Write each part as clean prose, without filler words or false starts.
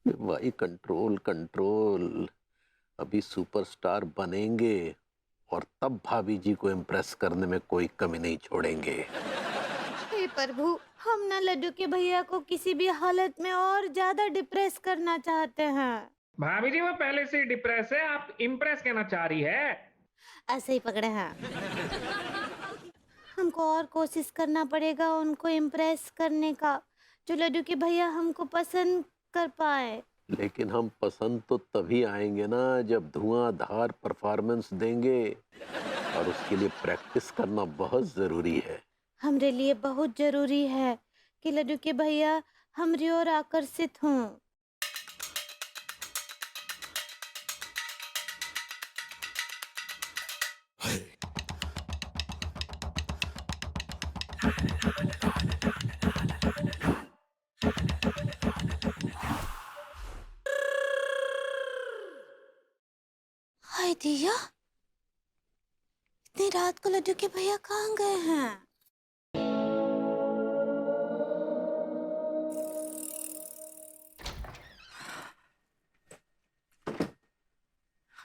भाई control control. अभी superstar बनेंगे और तब भाभी जी को इम्प्रेस करने में कोई कमी नहीं छोड़ेंगे। हे प्रभु, हम ना लड्डू के भैया को किसी भी हालत में और ज्यादा डिप्रेस करना चाहते हैं। भाभी जी वो पहले से ही डिप्रेस है, आप इम्प्रेस कहना चाह रही है। ऐसे ही पकड़े हैं। हमको और कोशिश करना पड़ेगा उनको इम्प्रेस करने का, जो लड्डू के भैया हमको पसंद कर पाए। लेकिन हम पसंद तो तभी आएंगे ना जब धुआंधार परफॉर्मेंस देंगे, और उसके लिए प्रैक्टिस करना बहुत जरूरी है। हमरे लिए बहुत जरूरी है कि लड्डू के भैया हमरी ओर आकर्षित हों। हाय दिया, इतनी रात को लड्डू के भैया कहाँ गए हैं?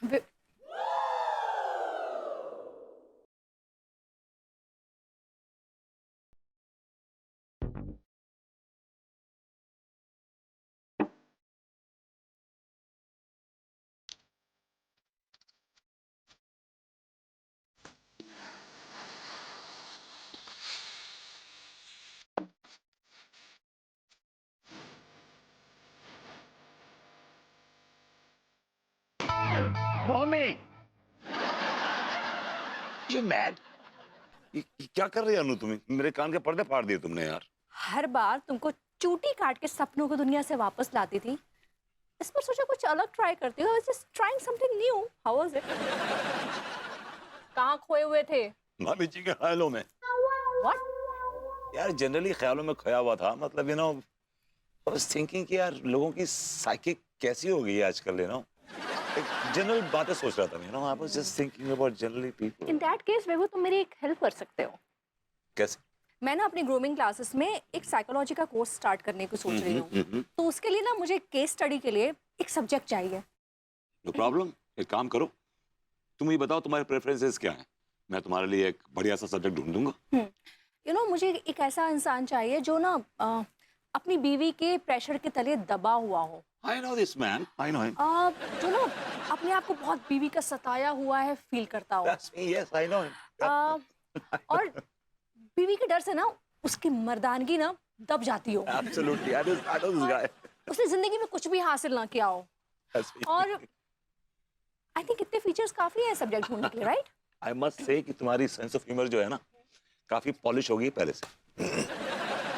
वे- मम्मी, यू मैड? ये क्या कर रही है अनु? तुम्हें मेरे कान के पर्दे फाड़ दिए तुमने यार। हर बार तुमको चूटी काट के सपनों को दुनिया से वापस लाती थी, इस पर सोचा कुछ अलग ट्राई करती हूँ। Just trying something new. How was it? कहाँ खोए हुए थे? भाभी जी के ख्यालों में। व्हाट? यार जनरली ख्यालों में खोया हुआ था, मतलब you know I was thinking कि यार लोगों की साइकिक कैसी हो गई है आजकल, यू नो एक जनरल बातें सोच रहा था मैं, you know I was just thinking about generally people. In that case वेबू, तुम मेरी एक हेल्प कर सकते हो। कैसे? मैं ना अपनी ग्रूमिंग क्लासेस में एक साइकोलॉजी का कोर्स स्टार्ट करने को सोच रही हूँ। तो उसके लिए ना मुझे केस स्टडी के लिए एक सब्जेक्ट चाहिए। नो प्रॉब्लम, एक काम करो, तुम ये बताओ तुम्हारे प्रेफरेंसेस क्या हैं, मैं तुम्हारे लिए एक बढ़िया सा सब्जेक्ट ढूंढ दूंगा। यू नो मुझे एक ऐसा इंसान चाहिए जो ना अपनी बीवी के प्रेशर के तले दबा हुआ हो। I know this man, I know him. जो ना अपने आप को बहुत बीवी का सताया हुआ है फील करता हो। That's me, yes I know him. और बीवी के डर से ना उसकी मर्दानगी ना दब जाती हो। Absolutely, I know this guy. उसने जिंदगी में कुछ भी हासिल ना किया हो। और आई थिंक इतने फीचर्स काफी है सब्जेक्ट ढूंढने के लिए, राइट? आई मस्ट से कि तुम्हारी सेंस ऑफ ह्यूमर जो है ना काफी पॉलिश हो गई पहले से।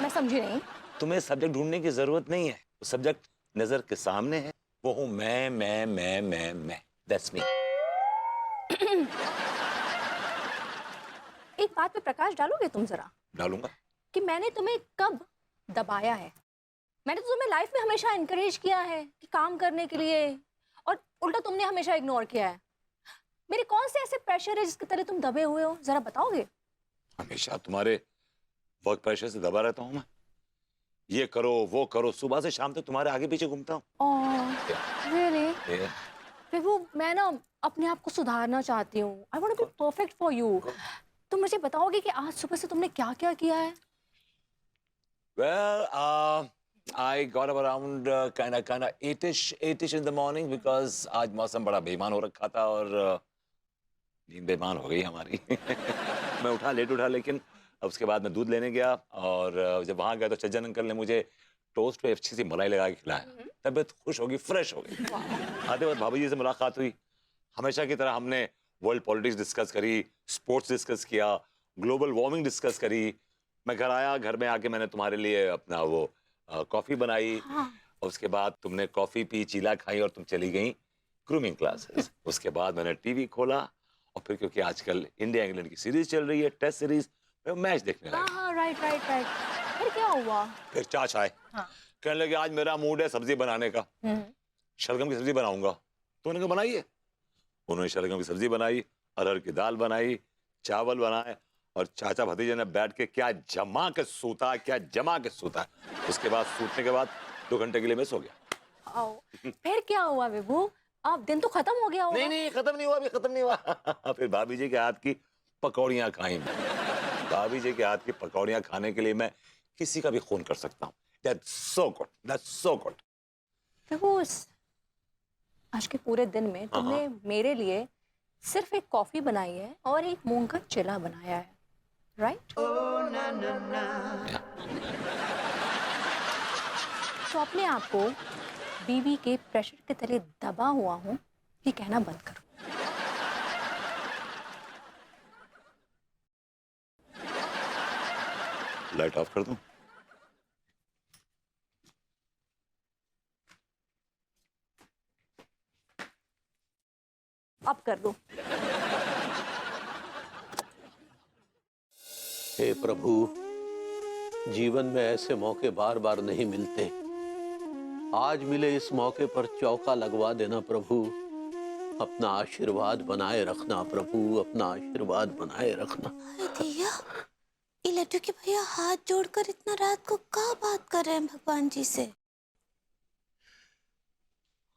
मैं समझी नहीं। तुम्हें सब्जेक्ट ढूंढने की जरूरत नहीं है, सब्जेक्ट नजर के सामने है, वो हूं मैं। That's me. एक बात पे प्रकाश डालोगे तुम जरा, डालूंगा। कि मैंने तुम्हें कब दबाया है? मैंने तो तुम्हें लाइफ में हमेशा इनकरेज किया है कि काम करने के लिए, और उल्टा तुमने हमेशा इग्नोर किया है। मेरे कौन से ऐसे प्रेशर है जिसके तले तुम दबे हुए हो, जरा बताओगे? हमेशा तुम्हारे वर्क प्रेशर से दबा रहता हूं मैं, ये करो वो करो, सुबह से शाम तक तुम्हारे आगे पीछे घूमता हूँ। रियली? Yeah. फिर वो मैं ना अपने आप को सुधारना चाहती हूँ। I want to be perfect for you. तुम मुझे बताओगे कि आज सुबह से तुमने क्या क्या किया है? Well, I got up around kind of 8ish in the morning because आज मौसम बड़ा बेईमान हो रखा था और नींद बेईमान हो गई हमारी। मैं लेट उठा, लेकिन उसके बाद मैं दूध लेने गया और जब वहां गया तो सज्जन अंकल ने मुझे टोस्ट पे अच्छी सी मलाई लगा के खिलाया। तबीयत खुश होगी, फ्रेश हो गई। आते वक्त भाभी जी से मुलाकात हुई, हमेशा की तरह हमने वर्ल्ड पॉलिटिक्स डिस्कस करी, स्पोर्ट्स डिस्कस किया, ग्लोबल वार्मिंग डिस्कस करी। मैं घर आया, घर में आके मैंने तुम्हारे लिए अपना वो कॉफी बनाई। हाँ। और उसके बाद तुमने कॉफी पी, चीला खाई और तुम चली गई ग्रूमिंग क्लासेस। उसके बाद मैंने टीवी खोला और फिर क्योंकि आजकल इंडिया इंग्लैंड की सीरीज चल रही है, टेस्ट सीरीज, मैं मैच देखने लगा। हाँ, राइट राइट राइट। फिर क्या हुआ? फिर चाचा आए, हाँ। कहने लगे आज मेरा मूड है सब्जी बनाने का, शलगम की सब्जी बनाऊंगा। तो उन्होंने कहा बनाइए। उन्होंने शलगम की सब्जी बनाई, अरहर की दाल बनाई, चावल बनाए, और चाचा भतीजे ने बैठ के क्या जमा के सूता, क्या जमा के सूता। उसके बाद सूतने के बाद 2 घंटे के लिए मैं सो गया। आओ, फिर क्या हुआ विभू? अब दिन तो खत्म हो गया होगा। नहीं नहीं, खत्म नहीं हुआ, अभी खत्म नहीं हुआ। फिर भाभी जी के हाथ की पकौड़ियाँ खाई मैं। भाभी जी के हाथ की पकौड़ियाँ खाने के लिए मैं किसी का भी खून कर सकता हूँ। That's so good, that's so good. विभू, आज के पूरे दिन में तुमने मेरे लिए सिर्फ एक कॉफी बनाई है और एक मूंग का चिला बनाया है, राइट? तो अपने आप को बीवी के प्रेशर के तले दबा हुआ हूँ ये कहना बंद करो। लाइट ऑफ कर दूं? अब कर दो। हे प्रभु, जीवन में ऐसे मौके बार बार नहीं मिलते। आज मिले इस मौके पर चौका लगवा देना प्रभु। अपना आशीर्वाद बनाए रखना प्रभु, अपना आशीर्वाद बनाए रखना। अरे भैया, ये लड्डू के भैया हाथ जोड़कर इतना रात को क्या बात कर रहे हैं भगवान जी से?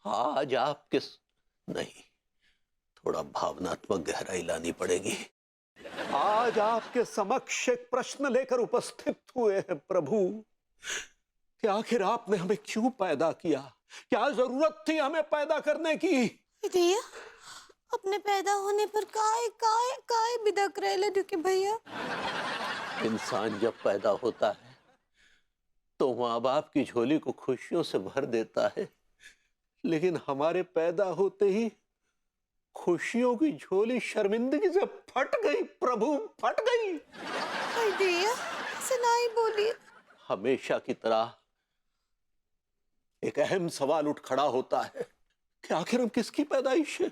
आज आपके नहीं, थोड़ा भावनात्मक गहराई लानी पड़ेगी। आज आपके समक्ष एक प्रश्न लेकर उपस्थित हुए हैं प्रभु कि आखिर आपने हमें क्यों पैदा किया? क्या जरूरत थी हमें पैदा करने की? भैया, अपने पैदा होने पर काय काय काय बिदक रहे लड्डू के भैया। इंसान जब पैदा होता है तो माँ बाप की झोली को खुशियों से भर देता है, लेकिन हमारे पैदा होते ही खुशियों की झोली शर्मिंदगी से फट गई प्रभु, फट गई। अरे भैया, ऐसे ना ही बोलिए। हमेशा की तरह एक अहम सवाल उठ खड़ा होता है कि आखिर हम किसकी पैदाइश है?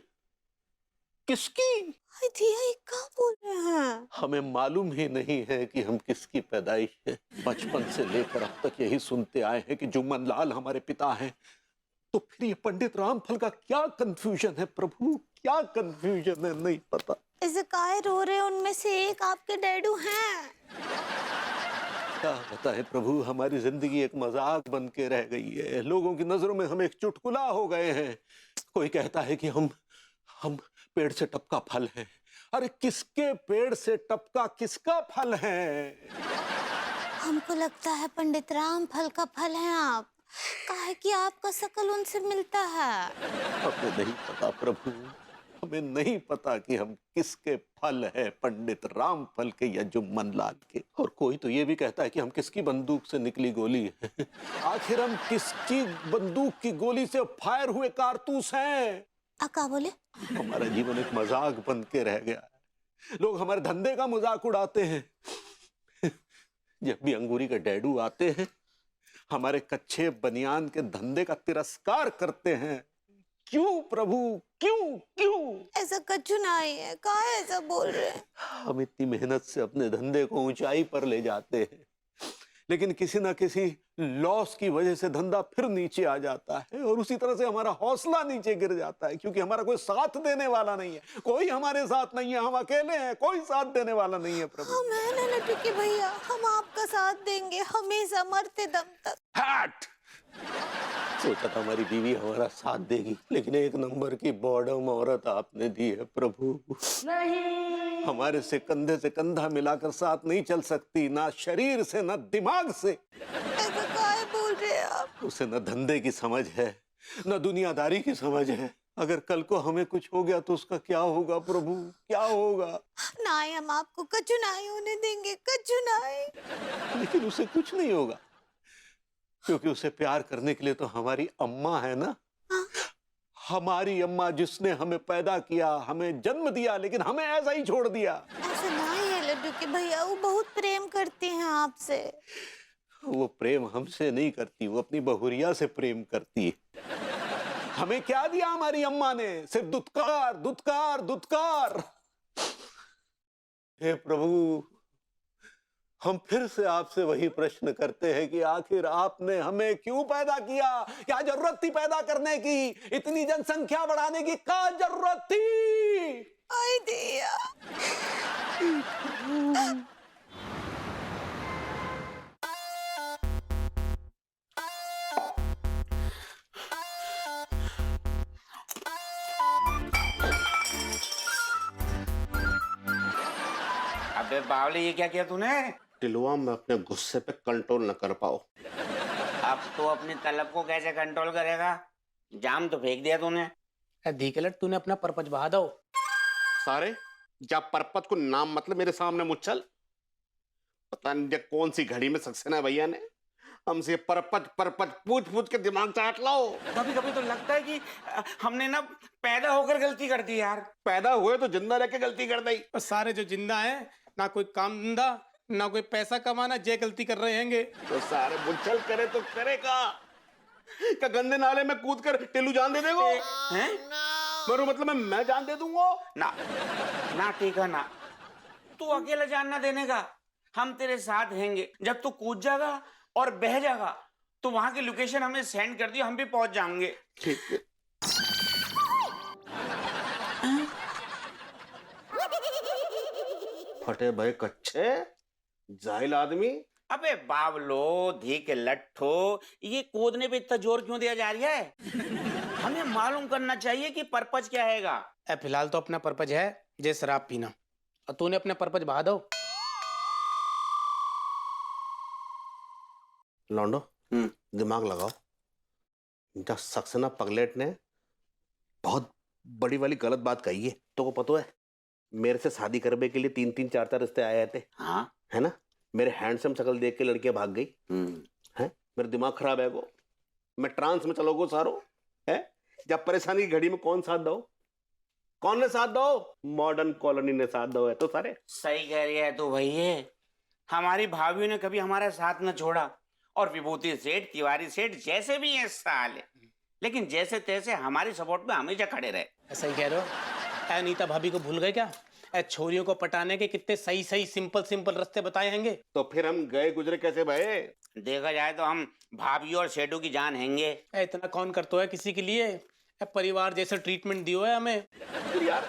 किसकी? अरे भैया, ये क्या बोल रहे हैं? हमें मालूम ही नहीं है कि हम किसकी पैदाइश है। बचपन से लेकर अब तक यही सुनते आए हैं कि जुम्मन लाल हमारे पिता हैं। तो फिर ये पंडित रामफल का क्या कंफ्यूजन है प्रभु, क्या कंफ्यूजन है? नहीं पता। ऐसे काय रो रहे हैं? उनमें से एक आपके डैडू हैं। क्या बताएं प्रभु, हमारी जिंदगी एक मजाक बन के रह गई है। लोगों की नजरों में हम एक चुटकुला हो गए हैं। कोई कहता है कि हम पेड़ से टपका फल हैं। अरे किसके पेड़ से टपका किसका फल है? हमको लगता है पंडित रामफल का फल हैं आप। काहे कि आपका शकल उनसे मिलता है। हमें नहीं पता प्रभु, हमें नहीं पता कि हम किसके फल है, पंडित रामफल के या जुम्मन लाल के। और कोई तो ये भी कहता है कि हम किसकी बंदूक से निकली गोली है। आखिर हम किसकी बंदूक की गोली से फायर हुए कारतूस हैं? क्या बोले? हमारा जीवन एक मजाक बन के रह गया है। लोग हमारे धंधे का मजाक उड़ाते हैं। जब भी अंगूरी के डैडू आते हैं, हमारे कच्चे बनियान के धंधे का तिरस्कार करते हैं। क्यों प्रभु, क्यों क्यों? ऐसा कछु नहीं है। काहे ऐसा बोल रहे हैं? हम इतनी मेहनत से अपने धंधे को ऊंचाई पर ले जाते हैं, लेकिन किसी ना किसी लॉस की वजह से धंधा फिर नीचे आ जाता है और उसी तरह से हमारा हौसला नीचे गिर जाता है, क्योंकि हमारा कोई साथ देने वाला नहीं है। कोई हमारे साथ नहीं है, हम अकेले हैं, कोई साथ देने वाला नहीं है प्रभु। हम हैं ना लड्डू के भैया, हम आपका साथ देंगे हमेशा, मरते दम तक। हट! सोचा था हमारी बीवी हमारा साथ देगी, लेकिन एक नंबर की बॉडम औरत आपने दी है प्रभु। नहीं, हमारे से कंधे से कंधा मिलाकर साथ नहीं चल सकती, ना शरीर से ना दिमाग से। ऐसा काहे बोल रहे हैं आप? उसे न धंधे की समझ है, न दुनियादारी की समझ है। अगर कल को हमें कुछ हो गया तो उसका क्या होगा प्रभु, क्या होगा? नहीं, हम आपको कछु नहीं होने देंगे, कछु नहीं। लेकिन उसे कुछ नहीं होगा, क्योंकि उसे प्यार करने के लिए तो हमारी अम्मा है ना। हमारी अम्मा जिसने हमें पैदा किया, हमें जन्म दिया, लेकिन हमें ऐसा ही छोड़ दिया। ऐसा नहीं है लड्डू के भैया, वो बहुत प्रेम करती हैं आपसे। वो प्रेम हमसे नहीं करती, वो अपनी बहुरिया से प्रेम करती है। हमें क्या दिया हमारी अम्मा ने? सिर्फ दुत्कार, दुत्कार, दुत्कार। हे प्रभु, हम फिर से आपसे वही प्रश्न करते हैं कि आखिर आपने हमें क्यों पैदा किया? क्या जरूरत थी पैदा करने की? इतनी जनसंख्या बढ़ाने की क्या जरूरत थी? आई दिया। अबे बावले, ये क्या किया तूने? टिलुआ, मैं अपने गुस्से पे कंट्रोल न कर पाओ। अब तो अपनी तलब को कैसे कंट्रोल करेगा? जाम तो फेंक दिया तूने। धीकेलट, तूने अपना परपच बहा दो। सारे जब परपत को नाम मतलब मेरे सामने मुच्छल, पता नहीं ये कौन सी घड़ी में सक्सेना भैया ने हमसे परपत परपत पूछ पूछ के दिमाग चाट लो। कभी कभी तो लगता है कि हमने ना पैदा होकर गलती कर दी यार। पैदा हुए तो जिंदा रह के गलती कर दी। और सारे जो जिंदा हैं, ना कोई काम धंधा, ना कोई पैसा कमाना, जे गलती कर रहे हैंगे। तो सारे मुच्छल करे तो करेगा क्या? गंदे नाले में कूद कर टिल्लू जान दे देगो? हैं? मरो मतलब मैं जान दे दूंगा? ना ना ठीक है ना, तू अकेला जान ना देने का, हम तेरे साथ रहेंगे। जब तू कूद जाएगा और बह जाएगा तो वहां की लोकेशन हमें सेंड कर दियो, हम भी पहुंच जाएंगे। ठीक है। फटे भाई कच्चे जाहिल आदमी। अबे बावलो, धी के लट्ठो, ये कूदने पे इतना जोर क्यों दिया जा रहा है? हमें मालूम करना चाहिए कि पर्पज क्या हैगा। फिलहाल तो अपना पर्पज है जे शराब पीना, और तूने अपना पर्पज बहा दो। लौंडो, दिमाग लगाओ। जब सक्सेना पगलेट ने बहुत बड़ी वाली गलत बात कही है, तो को पता है मेरे से शादी करने के लिए 3-3 4-4 रिश्ते आए थे। हाँ, है ना? मेरे हैंडसम शक्ल देख के लड़कियां भाग गई हैं। मेरा दिमाग खराब है को, मैं ट्रांस में चलोगो सारो है। जब परेशानी की घड़ी में कौन साथ दो? कौन ने साथ दो? मॉडर्न कॉलोनी ने साथ दो है तो सारे। सही कह रही है तू भैया। हमारी भाभी ने कभी हमारा साथ न छोड़ा, और विभूति सेठ, तिवारी सेठ जैसे भी हैं साले, लेकिन जैसे तैसे हमारी सपोर्ट में हमेशा खड़े रहे। ऐसा ही कह रहे हो? अनीता भाभी को भूल गए क्या? छोरियों को पटाने के कितने सही सही सिंपल सिंपल रास्ते बताए हैंगे। तो फिर हम गए गुजरे कैसे भाई? देखा जाए तो हम भाभी और सेठों की जान हैंगे। इतना कौन करता है किसी के लिए? परिवार जैसे ट्रीटमेंट दियो है हमें। फिर यार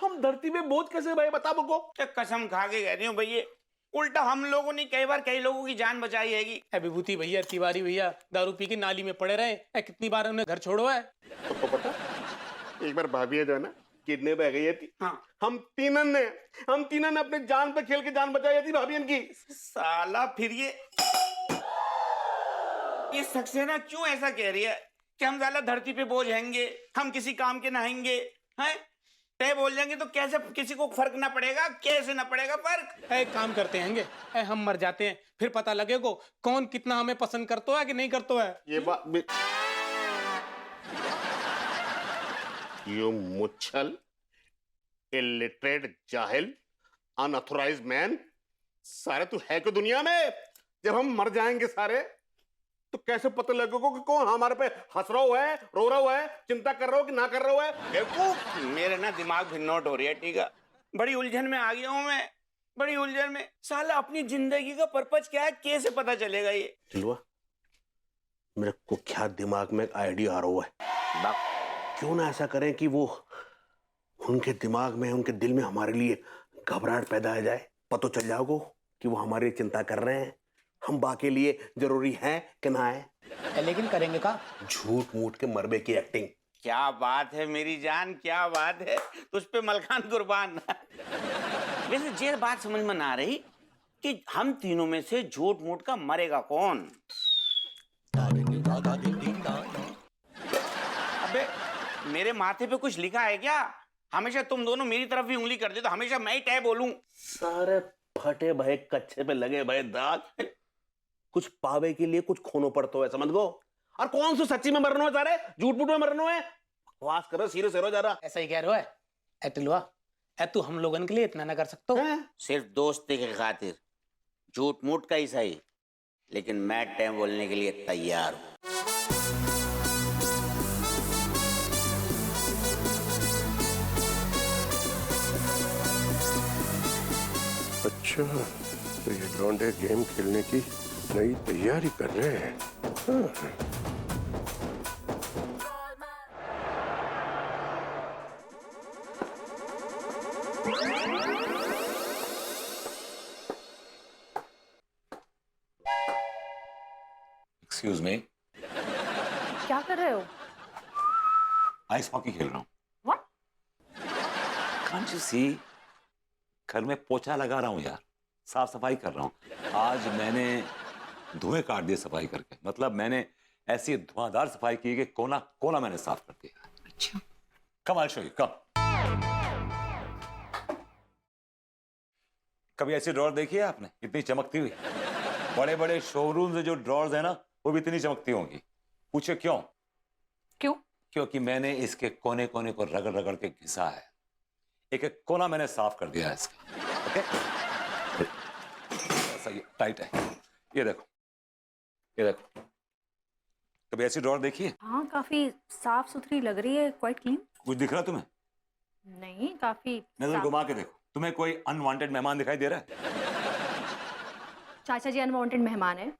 हम धरती पे बोझ कैसे भाई, बता मुझको। कसम खा के कह रही हूँ भैया, उल्टा हम लोगों ने कई बार कई लोगों की जान बचाई हैगी। विभूति भैया, तिवारी भैया दारू पी के नाली में पड़े रहे, कितनी बार उन्हें घर छोड़ो है। तो पता, एक बार भाभी जो है ना किडनैप बह गई थी। हाँ। हम तीनों ने अपने जान पे खेल के जान बचाई थी भाभी इनकी। साला फिर ये सक्सेना क्यों ऐसा कह रही है कि हम साला धरती पे बोझ हैंगे, हम किसी काम के नहाएंगे हैं? तय बोल जाएंगे तो कैसे किसी को फर्क ना पड़ेगा? कैसे ना पड़ेगा फर्क? एक काम करते हैंगे, हम मर जाते हैं, फिर पता लगेगा कौन कितना हमें पसंद करता है कि नहीं करता है। ये बात भी... You मुच्छल, इलिटरेट, जाहिल, अनऑथराइज्ड मैन, सारे तू है क्यों दुनिया में? जब हम मर जाएंगे सारे तो कैसे पता लगेगा कि कौन हमारे पे हंस रहा हुआ है, रो रहा हुआ है, चिंता कर रहा हो कि ना कर रहा है? बेवकूफ। मेरे ना दिमाग भिन्नोट हो रही है। ठीक है, बड़ी उलझन में आ गया हूं मैं, बड़ी उलझन में। साला अपनी जिंदगी का पर्पज क्या है कैसे पता चलेगा? ये चिलवा, मेरे को क्या दिमाग में एक आइडिया आ रहा है। क्यों ना ऐसा करें कि वो उनके दिमाग में, उनके दिल में हमारे लिए घबराहट पैदा हो जाए। पता चल जाओगे कि वो हमारी चिंता कर रहे हैं, हम बाकी लिए जरूरी है कि ना है। लेकिन करेंगे का? झूठ मूठ के मरबे की एक्टिंग। क्या बात है मेरी जान, क्या बात है, तुझ पे मलखान कुर्बान। वैसे ये बात समझ में ना रही कि हम तीनों में से झूठ मूठ का मरेगा कौन? अबे मेरे माथे पे कुछ लिखा है क्या? हमेशा तुम दोनों मेरी तरफ ही उंगली कर दे तो हमेशा मैं ही तय बोलूं। सारे फटे भय कच्चे पे लगे भय दाग। कुछ पावे के लिए कुछ खोनो पड़ता है, समझ गो। और कौन सा सच्ची में मरना है? सारे झूठ मूठ में मरना है? बकवास करो, सीरियस हो जा रहा। ऐसा ही कह रहे हो? टिलवा, तू हम लोगन के लिए इतना ना कर सकते हो? सिर्फ दोस्ती के खातिर झूठ मूठ का ही सही, लेकिन मैं टाइम बोलने के लिए तैयार हूं। अच्छा, तो ये लौंडे गेम खेलने की नई तैयारी कर रहे हैं। हाँ। एक्सक्यूज मी, क्या कर रहे हो? आइस हॉकी खेल रहा हूँ। What? कांट यू सी घर में पोछा लगा रहा हूँ यार, साफ सफाई कर रहा हूँ। आज मैंने धुएं काट दिए सफाई करके, मतलब मैंने ऐसी धुआंधार सफाई की कि कोना कोना मैंने साफ कर दिया। अच्छा। कम आई शो यू, कम। कभी ऐसी ड्रॉर देखी है आपने इतनी चमकती हुई? बड़े बड़े शोरूम से जो ड्रॉर्स है ना, वो भी इतनी चमकती होंगी। पूछे क्यों? क्यों? क्योंकि मैंने इसके कोने कोने को रगड़ रगड़ के घिसा है, एक एक कोना मैंने साफ कर दिया है इसका। ओके, सही है, टाइट है। ये देखो, ये देखो। कभी ऐसी ड्रॉर देखी है? हाँ, काफी साफ सुथरी लग रही है, क्वाइट क्लीन। कुछ दिख रहा तुम्हें? नहीं, काफी नजर साफ। घुमा के देखो, तुम्हें कोई अनवांटेड मेहमान दिखाई दे रहा है? चाचा जी अनवांटेड मेहमान है।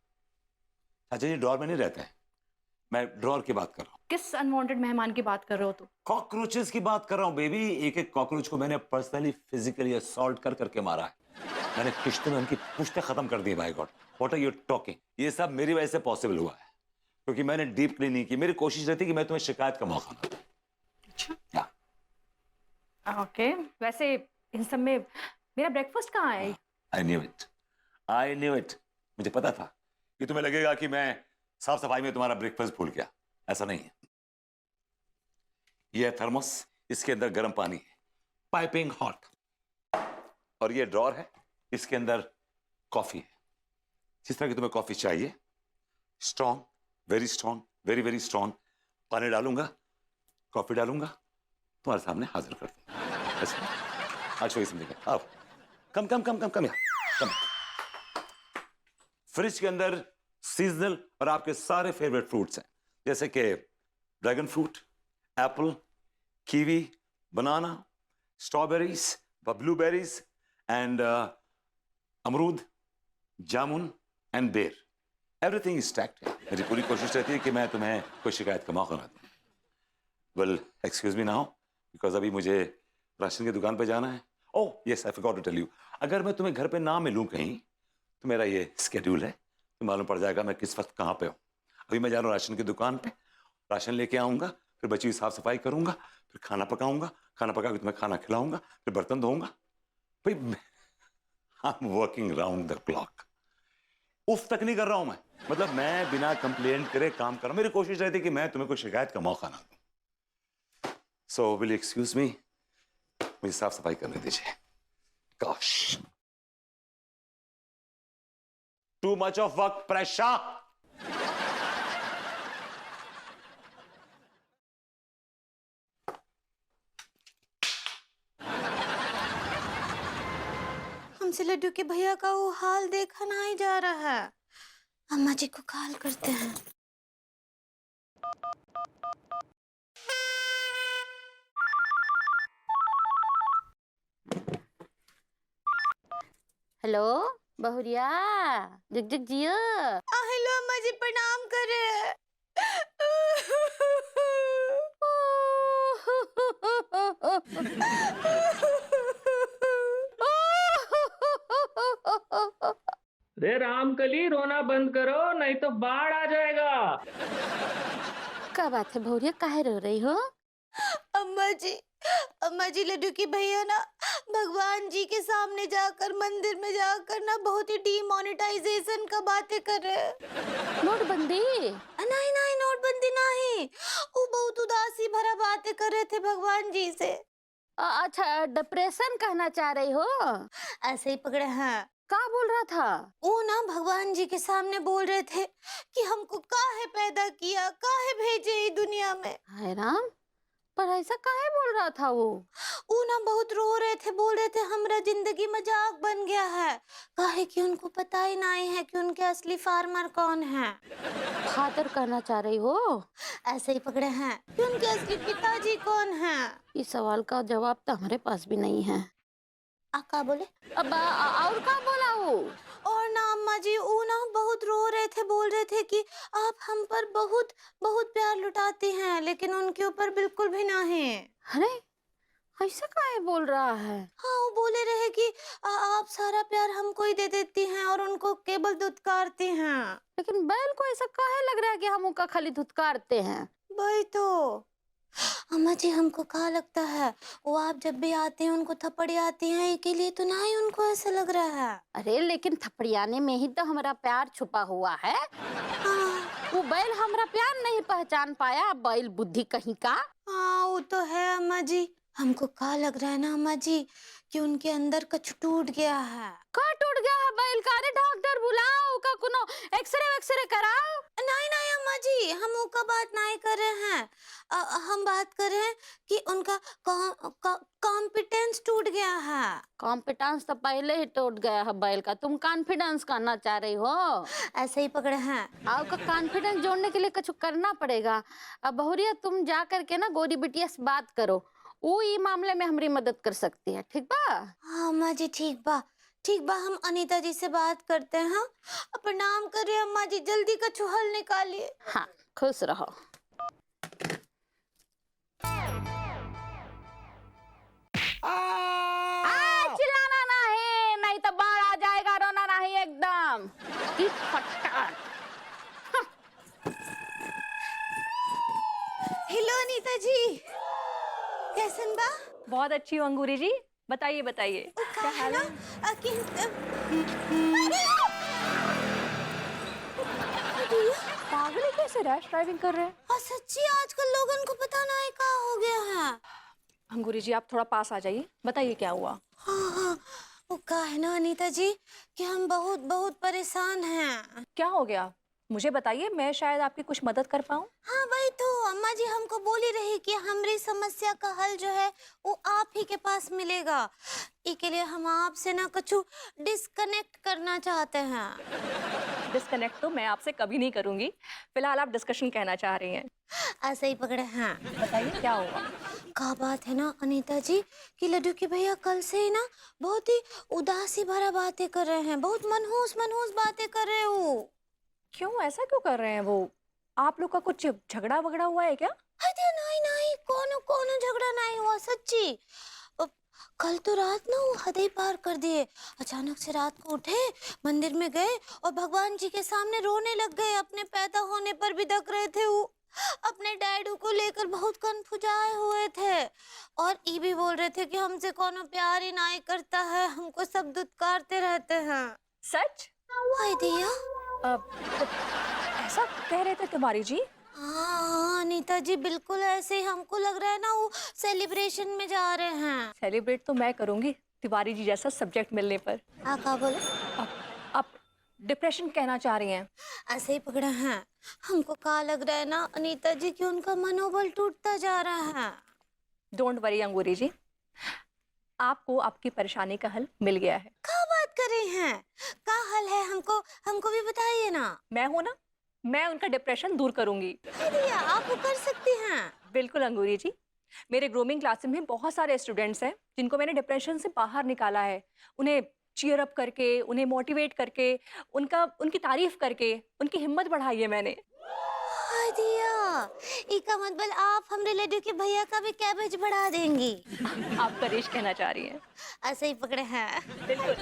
अच्छा, ये ड्रॉर में नहीं रहते हैं, मैं ड्रॉर की बात कर रहा हूँ। किस अनवांटेड मेहमान की बात कर रहे हो तुम? कॉकरोचेस की बात कर रहा हूँ बेबी। एक एक कॉकरोच को मैंने पर्सनली फिजिकली असॉल्ट कर करके मारा है। मैंने किश्तों में उनकी पुश्तें खत्म कर दी। By God, what are you talking? ये सब मेरी वजह से पॉसिबल हुआ है, क्योंकि मैंने डीप क्लीनिंग की। मेरी कोशिश रहती कि मैं तुम्हें शिकायत का मौका ना दूं। अच्छा। ओके, वैसे इन सब में मेरा ब्रेकफास्ट कहाँ है? I knew it, I knew it. मुझे पता था कि तुम्हें लगेगा कि मैं साफ सफाई में तुम्हारा ब्रेकफास्ट भूल गया। ऐसा नहीं है। यह है थर्मोस, इसके अंदर गर्म पानी है, पाइपिंग हॉट। और ये ड्रॉर है, इसके अंदर कॉफी है। जिस तरह की तुम्हें कॉफी चाहिए, strong, very strong, very very strong. पानी डालूंगा, कॉफी डालूंगा, तुम्हारे सामने हाजिर कर दूंगा। आज शो समझेगा। आओ, कम कम कम कम कम कम। फ्रिज के अंदर सीजनल और आपके सारे फेवरेट फ्रूट्स हैं, जैसे कि dragon fruit, Apple, kiwi, banana, strawberries, blueberries and अमरूद, जामुन एंड बेर। Everything is stacked. मेरी पूरी कोशिश रहती है कि मैं तुम्हें कोई शिकायत का मौका ना दूं। Well, excuse me now, because अभी मुझे राशन की दुकान पे जाना है। Oh yes, I forgot to tell you, अगर मैं तुम्हें घर पे ना मिलूं कहीं, तो मेरा ये स्केड्यूल है, तो मालूम पड़ जाएगा मैं किस वक्त कहाँ पे हूँ। अभी मैं जा रहा हूँ राशन की दुकान पे, राशन लेके आऊंगा, फिर बची हुई साफ सफाई करूंगा, फिर खाना पकाऊंगा, खाना पका के तुम्हें खाना खिलाऊंगा, फिर बर्तन धोऊंगा। भाई I am working round the clock. उफ तक नहीं कर रहा हूं मैं, मतलब मैं बिना कंप्लेंट करे काम कर रहा हूं। मेरी कोशिश रहती है कि मैं तुम्हें कोई शिकायत का मौका ना दूं। सो विल एक्सक्यूज मी, मुझे साफ सफाई करने दीजिए। Gosh, too much of work pressure. हमसे लड्डू के भैया का वो हाल देखा ना ही जा रहा है। अम्मा जी को कॉल करते हैं। हेलो बहुरिया, जग जग जियो। हेलो अम्मा जी, प्रणाम करे। रे रामकली, रोना बंद करो नहीं तो बाढ़ आ जाएगा। क्या बात है बहुरिया, काहे रो रही हो? अम्मा जी लड्डू की भैया ना भगवान जी के सामने जाकर मंदिर में जाकर ना बहुत ही डीमोनेटाइजेशन का बातें कर रहे हैं। नोटबंदी? नहीं नहीं, नोटबंदी नहीं, वो बहुत उदासी भरा बातें कर रहे थे भगवान जी से। अच्छा, डिप्रेशन कहना चाह रही हो? ऐसे ही पकड़े हैं। क्या बोल रहा था? वो ना भगवान जी के सामने बोल रहे थे कि हमको काहे पैदा किया, काहे भेजे इस दुनिया में। हाय राम, पर ऐसा काहे बोल रहा था वो? वो ना बहुत रो रहे थे, बोल रहे थे हमरा जिंदगी मजाक बन गया है, काहे कि उनको पता ही नहीं है कि उनके असली फार्मर कौन है। फादर कहना चाह रही हो? ऐसे ही पकड़े हैं कि उनके असली पिताजी कौन है। इस सवाल का जवाब तो हमारे पास भी नहीं है। आका बोले। अब और क्या बोला वो? और ना अम्मा जी, वो ना बहुत रो रहे थे, बोल रहे थे कि आप हम पर बहुत बहुत प्यार लुटाती हैं, लेकिन उनके ऊपर बिल्कुल भी नहीं। अरे ऐसा काहे बोल रहा है? हाँ, वो बोले रहे कि आप सारा प्यार हमको ही दे देती हैं और उनको केवल धुतकारती हैं। लेकिन बैल को ऐसा काहे लग रहा है कि हम उनका खाली धुतकारते हैं? वही तो, अम्मा जी हमको कहाँ लगता है वो आप जब भी आते हैं उनको थप्पड़ी आती है के लिए तो ना ही उनको ऐसा लग रहा है। अरे लेकिन थपड़ियाने में ही तो हमारा प्यार छुपा हुआ है। हाँ वो बैल हमारा प्यार नहीं पहचान पाया, बैल बुद्धि कहीं का। हाँ वो तो है अम्मा जी। हमको कहाँ लग रहा है ना अम्मा जी कि उनके अंदर कुछ टूट गया है। का टूट गया है बैल का? अरे डॉक्टर बुलाओ का, कुनो एक्सरे वेक्सरे कराओ। नहीं नहीं अम्मा जी हम वो का बात नहीं कर रहे हैं। हम बात कर रहे हैं कि उनका कॉम्पिटेंस टूट गया है। कॉम्पिटेंस तो पहले ही टूट गया है बैल का, तुम कॉन्फिडेंस करना चाह रही हो। ऐसे ही पकड़े हैं। आपका कॉन्फिडेंस जोड़ने के लिए कुछ करना पड़ेगा। अब बहुरिया तुम जा करके ना गौरी बिटिया से बात करो, वो ये मामले में हमारी मदद कर सकती है, ठीक बा? हाँ अम्मा जी ठीक बा हम अनीता जी से बात करते हैं। हाँ प्रणाम करिए अम्मा जी, जल्दी का चूहल निकालिए। हाँ खुश रहो। चिल्लाना नहीं, नहीं तो बाढ़ आ जाएगा, रोना नहीं एकदम। हेलो अनीता जी कैसन बा? बहुत अच्छी हूँ अंगूरी जी, बताइए बताइए क्या हाल है? पागल है, कैसे रैश ड्राइविंग कर रहे हैं? सच्ची आजकल लोगन को पता नहीं क्या हो गया है। अंगूरी जी आप थोड़ा पास आ जाइए, बताइए क्या हुआ? हाँ वो का है ना अनीता जी कि हम बहुत बहुत परेशान हैं। क्या हो गया मुझे बताइए, मैं शायद आपकी कुछ मदद कर पाऊँ। हाँ वही तो अम्मा जी हमको बोली रही कि हमारी समस्या का हल जो है वो आप ही के पास मिलेगा। इसके लिए हम आपसे ना कुछ डिस्कनेक्ट करना चाहते हैं। डिस्कनेक्ट तो मैं आपसे कभी नहीं करूंगी, फिलहाल आप डिस्कशन कहना चाह रही हैं। ऐसे ही पकड़े हैं। बताइए क्या हुआ? का बात है ना अनीता जी कि लड्डू के भैया कल से ही ना बहुत ही उदासी भरा बातें कर रहे हैं, बहुत मनहूस मनहूस बातें कर रहे हो। क्यों, ऐसा क्यों कर रहे हैं वो? आप लोग का कुछ झगड़ा वगड़ा हुआ है क्या? अरे नहीं नहीं कोनो झगड़ा नहीं हुआ सच्ची। कल तो रात ना वो हद ही पार कर दिए। अचानक से रात को उठे, मंदिर में गए और भगवान जी के सामने रोने लग गए। अपने पैदा होने पर भी दक रहे थे वो, अपने डैडू को लेकर बहुत कन्फ्यूजाए हुए थे और ये भी बोल रहे थे कि हमसे कोनो प्यार ही नहीं करता है, हमको सब दुत्कारते रहते हैं। सच? हाय दिया तो ऐसा कह रहे थे तिवारी जी? हाँ अनीता जी बिल्कुल ऐसे ही हमको लग रहा है ना वो सेलिब्रेशन में जा रहे हैं। सेलिब्रेट तो मैं करूंगी तिवारी जी जैसा सब्जेक्ट मिलने पर। क्या बोले? आप डिप्रेशन कहना चाह रही हैं? ऐसे ही पकड़े हैं। हमको क्या लग रहा है ना अनीता जी कि उनका मनोबल टूटता जा रहा है। डोंट वरी अंगूरी जी, आपको आपकी परेशानी का हल मिल गया है। क्या बात कर रही हैं? क्या हल है हमको भी बताइए ना। मैं हूं ना, मैं उनका डिप्रेशन दूर करूंगी। अरे आप वो कर सकती हैं। बिल्कुल अंगूरी जी, मेरे ग्रूमिंग क्लासेस में बहुत सारे स्टूडेंट्स हैं जिनको मैंने डिप्रेशन से बाहर निकाला है। उन्हें चीयर अप करके, उन्हें मोटिवेट करके, उनकी तारीफ करके उनकी हिम्मत बढ़ाई है मैंने। दिया इसका मतलब आप हमरे लड्डू के भैया का भी कैबेज बढ़ा देंगी। आप करिश कहना चाह रही हैं? ऐसे ही पकड़े हैं। बिल्कुल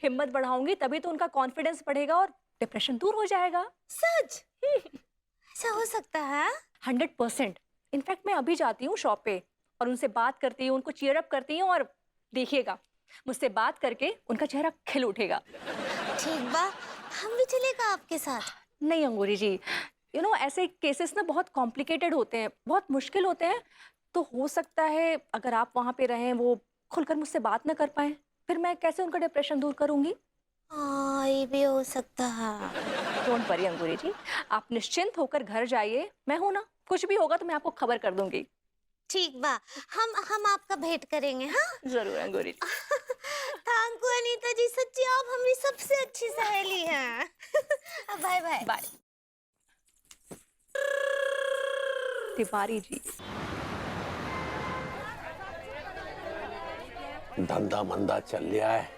हिम्मत बढ़ाऊंगी तभी तो उनका कॉन्फिडेंस बढ़ेगा और डिप्रेशन दूर हो जाएगा। सच? ऐसा हो सकता है? 100%। इनफैक्ट मैं अभी जाती हूँ शॉप पे और उनसे बात करती हूँ, उनको चीयर अप करती हूँ और देखिएगा मुझसे बात करके उनका चेहरा खिल उठेगा। ठीक बा, हम भी चलेगा आपके साथ? नहीं अंगूरी जी, ऐसे केसेस ना बहुत कॉम्प्लिकेटेड होते हैं, बहुत मुश्किल होते हैं, तो हो सकता है अगर आप वहाँ पे रहें वो खुलकर मुझसे बात ना कर पाए, फिर मैं कैसे उनका डिप्रेशन दूर करूँगी? हाँ ये भी हो सकता है। डोंट वरी अंगूरी जी, आप निश्चिंत होकर घर जाइए, मैं हूं ना, कुछ भी होगा तो मैं आपको खबर कर दूंगी। ठीक बा, हम आपका भेंट करेंगे। हाँ जरूर अंगूरी जी। थैंक यू अनीता जी, सच्ची आप हमारी सबसे अच्छी सहेली हैं। Bye bye bye Tiwari ji. धंधा मंदा चल रहा है,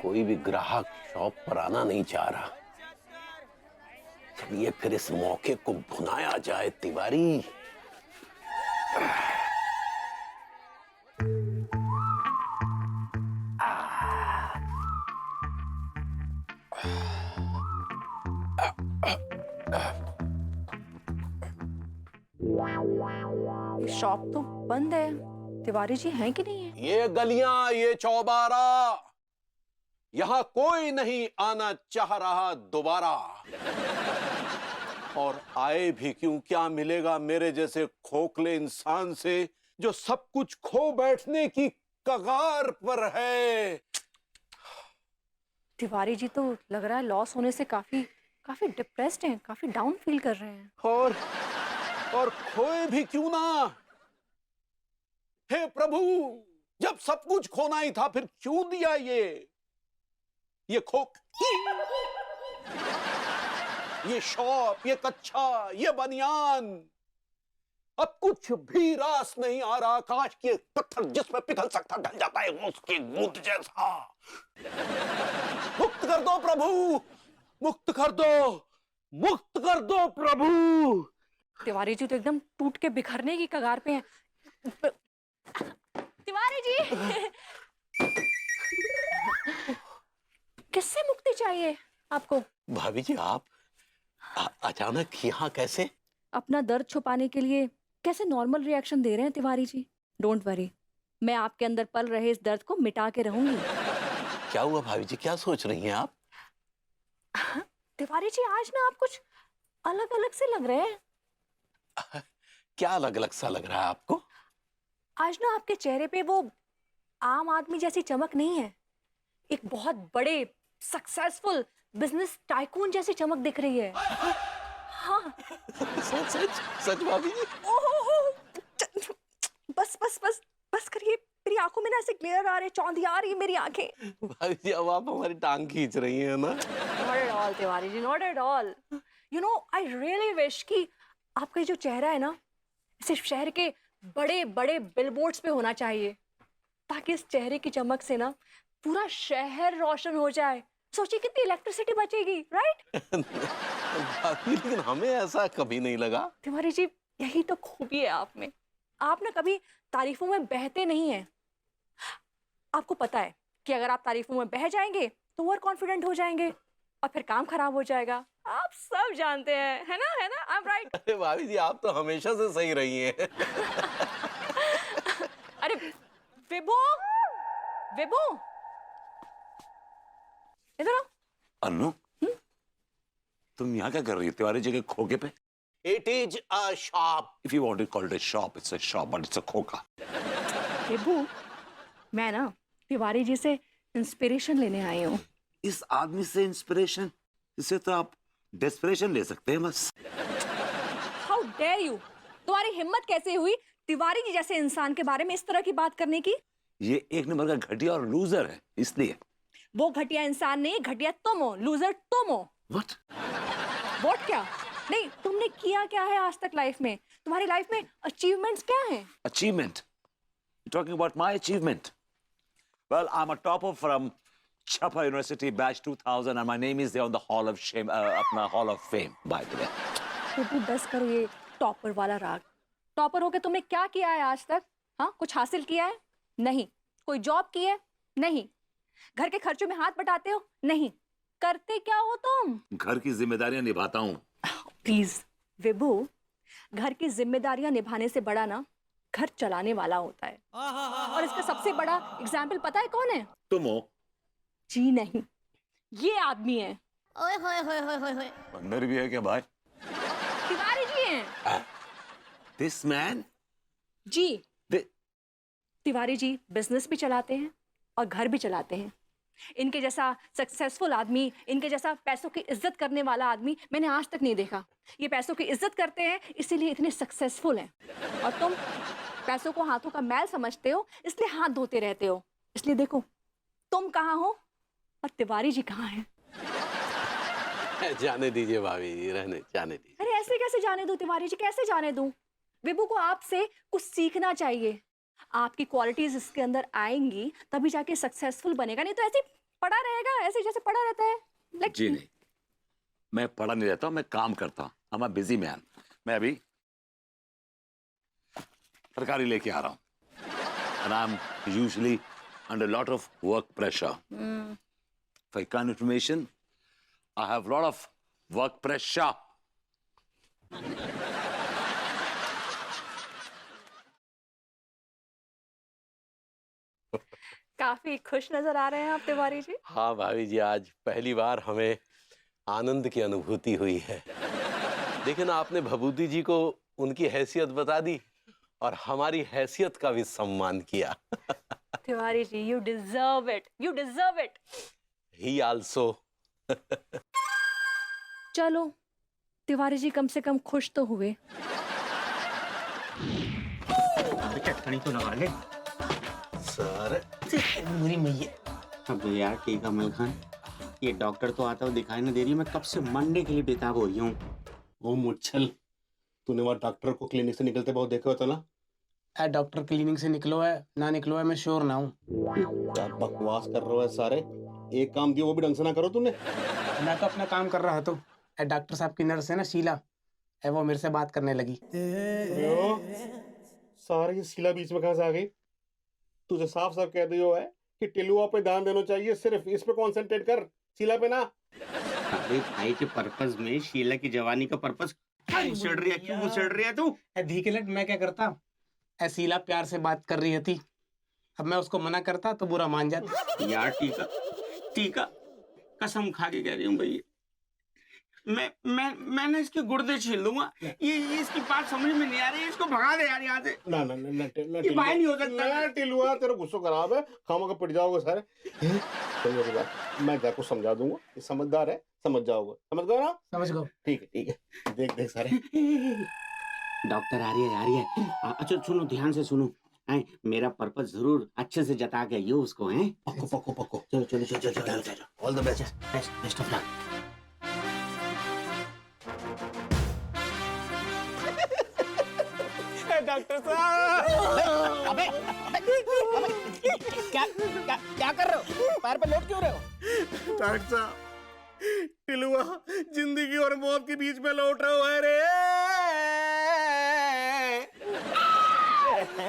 कोई भी ग्राहक शॉप पर आना नहीं चाह रहा। चलिए फिर इस मौके को भुनाया जाए तिवारी। ये शॉप तो बंद है, तिवारी जी हैं कि नहीं है? ये गलियां, ये चौबारा, यहां कोई नहीं आना चाह रहा दोबारा। और आए भी क्यों, क्या मिलेगा मेरे जैसे खोखले इंसान से जो सब कुछ खो बैठने की कगार पर है। तिवारी जी तो लग रहा है लॉस होने से काफी डिप्रेस्ड हैं, काफी डाउन फील कर रहे हैं। और खोए भी क्यों ना। हे प्रभु, जब सब कुछ खोना ही था फिर क्यों दिया ये खोक, ये शॉप, ये कच्छा, ये बनियान। अब कुछ भी रास नहीं आ रहा। काश के पत्थर जिसमें पिघल सकता ढल जाता है उसकी गूंद जैसा। मुक्त कर दो प्रभु, मुक्त कर दो, मुक्त कर दो प्रभु। तिवारी जी तो एकदम टूट के बिखरने की कगार पे हैं। तिवारी जी किससे मुक्ति चाहिए आपको? भाभी जी, आप अचानक यहाँ कैसे? अपना दर्द छुपाने के लिए कैसे नॉर्मल रिएक्शन दे रहे हैं तिवारी जी। डोंट वरी, मैं आपके अंदर पल रहे इस दर्द को मिटा के रहूंगी। क्या हुआ भाभी जी, क्या सोच रही हैं आप? तिवारी जी, आज ना आप कुछ अलग अलग से लग रहे हैं। क्या अलग अलग सा लग रहा है आपको? आज ना आपके चेहरे पे वो आम आदमी जैसी चमक नहीं है, एक बहुत बड़े सक्सेसफुल बिजनेस टाइकून जैसी चमक दिख रही है। हाँ। सच सच सच भाभी जी। बस बस बस बस करिए, मेरी आंखों में ना ऐसे ग्लेयर आ रहे, चौंधिया आ रही है मेरी आंखें। भाभी जी, अब आप हमारी टांग खींच रही हैं ना? Not at all, Tiwari ji, not at all. You know, I really wish कि आपका जो चेहरा है ना, सिर्फ शहर के बड़े बड़े बिलबोर्ड्स पे होना चाहिए, ताकि इस चेहरे की चमक से ना पूरा शहर रोशन हो जाए। सोचिए कितनी इलेक्ट्रिसिटी बचेगी, राइट? भाभी, लेकिन हमें ऐसा कभी नहीं लगा। तिवारी जी, यही तो खूबी है आप में। आप ना कभी तारीफों में बहते नहीं हैं। आपको पता है कि अगर आप तारीफों में बह जाएंगे तो ओवर कॉन्फिडेंट हो जाएंगे और फिर काम खराब हो जाएगा। आप सब जानते हैं, है ना? I am right? अरे भाभी जी, आप तो हमेशा से सही रही हैं। अरे विभू, विभू, इधर आओ। अन्नू, तुम यहाँ क्या कर रही हो तिवारी जी के खोखे पे? It is a shop. If you want to call it a shop, it's a shop, but it's a खोखा। विभू, मैं ना तिवारी जी से इंस्पिरेशन लेने आई हूँ। इस आदमी से इंस्पिरेशन? इससे तो आप डेस्परेशन ले सकते हैं बस। How dare you? तुम्हारी हिम्मत कैसे हुई तिवारी जी जैसे इंसान के बारे में इस तरह की बात करने की? ये एक नंबर का घटिया और लूजर है, इसलिए। वो घटिया इंसान नहीं, घटिया तुम हो, लूजर तुम हो। What? What क्या? नहीं, तुमने किया क्या है आज तक लाइफ में? तुम्हारी लाइफ में अचीवमेंट्स क्या हैं? Achievement? You're talking about my achievement? Well, I'm a topper from Chappa University, batch 2000, and my name is there on the Hall of Shame, अपना Hall of Fame, by the way. विभू, बस करो ये topper वाला राग। Topper होके तुमने क्या किया है आज तक? हाँ, कुछ हासिल किया है? नहीं। कोई जॉब की है? नहीं। घर के खर्चों में हाथ बटाते हो? नहीं। करते क्या हो तुम? घर की जिम्मेदारियां निभाता हूँ। प्लीज विभू, घर की जिम्मेदारियां निभाने से बड़ा ना घर चलाने वाला होता है। और इसका सबसे बड़ा एग्जाम्पल पता है कौन है? तुम हो। जी नहीं, ये आदमी है। ओए होए होए होए होए होए। बंदर भी है क्या भाई? तिवारी जी हैं। This man? जी। तिवारी जी बिजनेस भी चलाते हैं और घर भी चलाते हैं। इनके जैसा सक्सेसफुल आदमी, इनके जैसा पैसों की इज्जत करने वाला आदमी मैंने आज तक नहीं देखा। ये पैसों की इज्जत करते हैं, इसीलिए इतने सक्सेसफुल हैं। और तुम पैसों को हाथों का मैल समझते हो, इसलिए हाथ धोते रहते हो। इसलिए देखो, तुम कहाँ हो और तिवारी जी कहाँ हैं। जाने दीजिए भाभी जी, रहने जाने दीजिए। अरे ऐसे कैसे जाने दूं तिवारी जी, कैसे जाने दूं? विभू को आपसे कुछ सीखना चाहिए। आपकी क्वालिटीज इसके अंदर आएंगी तभी जाके सक्सेसफुल बनेगा, नहीं तो ऐसे पड़ा रहेगा, ऐसे जैसे पड़ा रहता है। जी नहीं, मैं पढ़ा नहीं रहता हूँ, मैं काम करता हूँ। I'm a busy man. मैं अभी तरकारी लेके आ रहा हूँ। And I'm usually under a lot of work pressure. For your kind information, I have a lot of work pressure. काफी खुश नजर आ रहे हैं आप तिवारी जी। हाँ भाभी जी, आज पहली बार हमें आनंद की अनुभूति हुई है। देखिए ना, आपने भभूति जी को उनकी हैसियत बता दी और हमारी हैसियत का भी सम्मान किया। Tiwari ji, you deserve it, you deserve it. He also. चलो, तिवारी जी कम से कम खुश तो हुए। चटनी तो लगा ले सर, बुरी मैया। अब यार ठीक है अमल खान, ये डॉक्टर तो आता हुआ दिखाई नहीं दे रही। मैं कब से मंडे के लिए बेताब हो रही हूँ। वो मुच्छल, तूने वहाँ डॉक्टर को क्लिनिक से निकलते बहुत देखा होता ना? डॉक्टर क्लिनिक से निकलो है ना निकलो है, मैं श्योर ना हूँ। क्या बकवास कर रहे हो सारे? एक काम दिया वो भी ढंग से ना करो तूने। मैं तो अपना काम कर रहा था। डॉक्टर साहब की नर्स है ना शीला, है वो मेरे से बात करने लगी। सारे ये शीला बीच में कहाँ से आ गई? तुझे साफ साफ कह दियो है कि टिलुआ पे ध्यान देना चाहिए, सिर्फ इस पे कंसंट्रेट कर, शीला पे ना। अरे भाई के पर्पस में शीला की जवानी का पर्पस क्यों उछल रही है? क्यों उछल रही है तू? धीकेलट मैं क्या करता? शीला प्यार से बात कर रही थी, अब मैं उसको मना करता तो बुरा मान जाता। यार टीका कसम खा के कह रही हूँ भाई, मैं ना इसके गुर्दे छील दूंगा। ये इसकी बात समझ में नहीं आ रही है, इसको भगा दे यार यहाँ से। ना ये भाई नहीं हो सकता। टिलुआ तेरा गुस्सा खराब है, खामा का पिट जाओगे सारे। मैं जाको समझा दूंगा, ये समझदार है, समझ जाओगे। समझ गए ना? समझ गो। ठीक है। देख सारे। डॉक्टर आ रही है। अच्छा सुनो, ध्यान से सुनो। मेरा पर्पस जरूर अच्छे से जता के आइयो उसको। हैं पक्को। चलो। All the best of luck. Doctor साहब, अबे क्या कर रहे हो? पैर पे लोट क्यों रहे हो? डॉक्टर साहब, टिलुआ जिंदगी और मौत के बीच में लौट रहा है रे।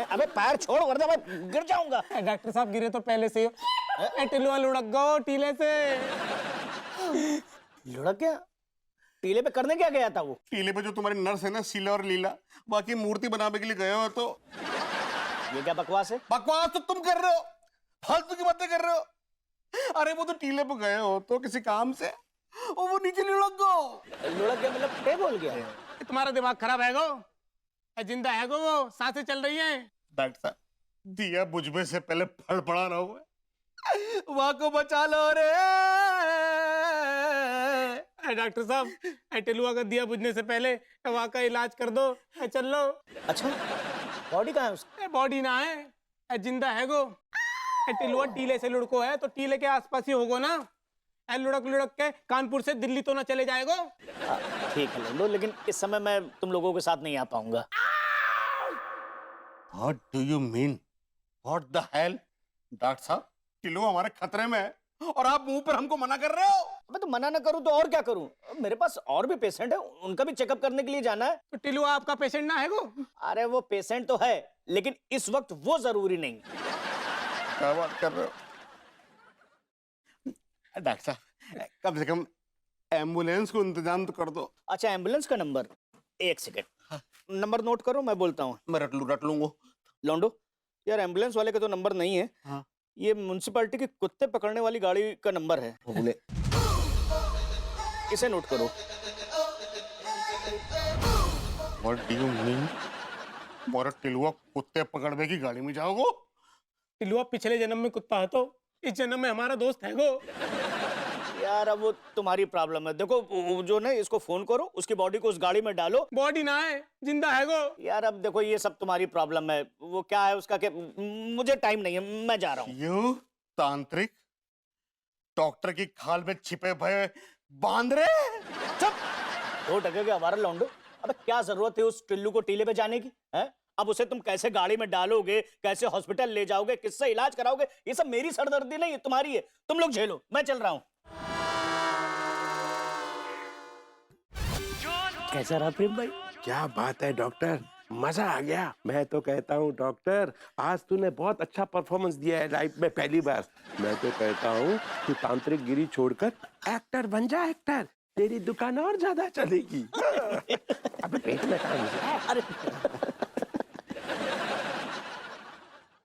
अबे पैर छोड़ वरना मैं गिर जाऊंगा। डॉक्टर साहब गिरे तो पहले से ही। टिलुआ लुढ़क गो टीले से। लुढ़क गया? टीले पे करने क्या गया था वो? टीले पे जो तुम्हारी नर्स है ना शीला और लीला, बाकी मूर्ति बनाने के लिए गए हो। तो ये क्या बकवास है? बकवास तो तुम कर रहे हो, फालतू की बातें कर रहे हो। अरे वो तो टीले पे गए हो तो किसी काम से, और वो नीचे लुढ़क गया मतलब पे बोल गया। तुम्हारा दिमाग खराब है गो? जिंदा है गो? वो सांसें चल रही हैं। डॉक्टर साहब, दिया बुझने से पहले फड़फड़ा रहा हूँ। वहां को बचा लो रे। डॉक्टर साहब, टिलुआ का दिया बुझने से पहले वहां का इलाज कर दो। चल लो। अच्छा, बॉडी कहाँ है उसकी? बॉडी ना है, जिंदा है गो। टिलुआ टीले से लुढ़को है तो टीले के आसपास ही होगो ना। लुढ़क के कानपुर से दिल्ली तो ना चले जाएगो। ठीक है लंडो, लेकिन इस समय मैं तुम लोगों के साथ नहीं आ पाऊंगा। What do you mean? What the hell? Doctor साहब, टिलुआ हमारे खतरे में है और आप मुंह पर हमको मना कर रहे हो। मैं तो मना ना करूं तो और क्या करूं? मेरे पास और भी पेशेंट है, उनका भी चेकअप करने के लिए जाना है। तो टिलुआ आपका पेशेंट ना है वो? अरे वो पेशेंट तो है, लेकिन इस वक्त वो जरूरी नहीं। क्या बात कर रहे हो? डॉक्टर साहब, कम से कम एम्बुलेंस को इंतजाम तो कर दो। अच्छा, एम्बुलेंस का नंबर? एक सेकंड, नंबर नोट करो, मैं बोलता हूँ। मैं रट लूंगा। लौंडो, यार एम्बुलेंस वाले का तो नंबर नहीं है। हाँ। ये म्युनिसिपैलिटी की कुत्ते पकड़ने वाली गाड़ी का नंबर है। इसे नोट करो। What do you mean? मोरा टिलुआ कुत्ते पकड़ने की गाड़ी में जाओगे? टिलुआ पिछले जन्म में कुत्ता है तो इस जन्म में हमारा दोस्त है गो। यार अब वो तुम्हारी प्रॉब्लम है। देखो वो जो ना, इसको फोन करो, उसकी बॉडी को उस गाड़ी में डालो। बॉडी ना है, जिंदा है गो। यार अब देखो, ये सब तुम्हारी प्रॉब्लम है। वो क्या है उसका, क्या मुझे टाइम नहीं है, मैं जा रहा हूँ। यू तांत्रिक, डॉक्टर की खाल में छिपे भय बांध रहे। चुप, 2 टके के हमारा लौंडो। अबे क्या जरूरत है उस टिल्लू को टीले पे जाने की? है अब उसे तुम कैसे गाड़ी में डालोगे, कैसे हॉस्पिटल ले जाओगे, किससे इलाज कराओगे? ये सब मेरी सरदर्दी नहीं है, तुम्हारी है। तुम लोग झेलो, मैं चल रहा हूँ। कैसा रहा प्रेम भाई? क्या बात है डॉक्टर, मजा आ गया। मैं तो कहता हूँ डॉक्टर, आज तूने बहुत अच्छा परफॉर्मेंस दिया है लाइफ में पहली बार। मैं तो कहता हूँ तू तांत्रिक गिरी छोड़कर एक्टर बन जा, एक्टर। तेरी दुकान और ज्यादा चलेगी। अबे पेट में काम है। अरे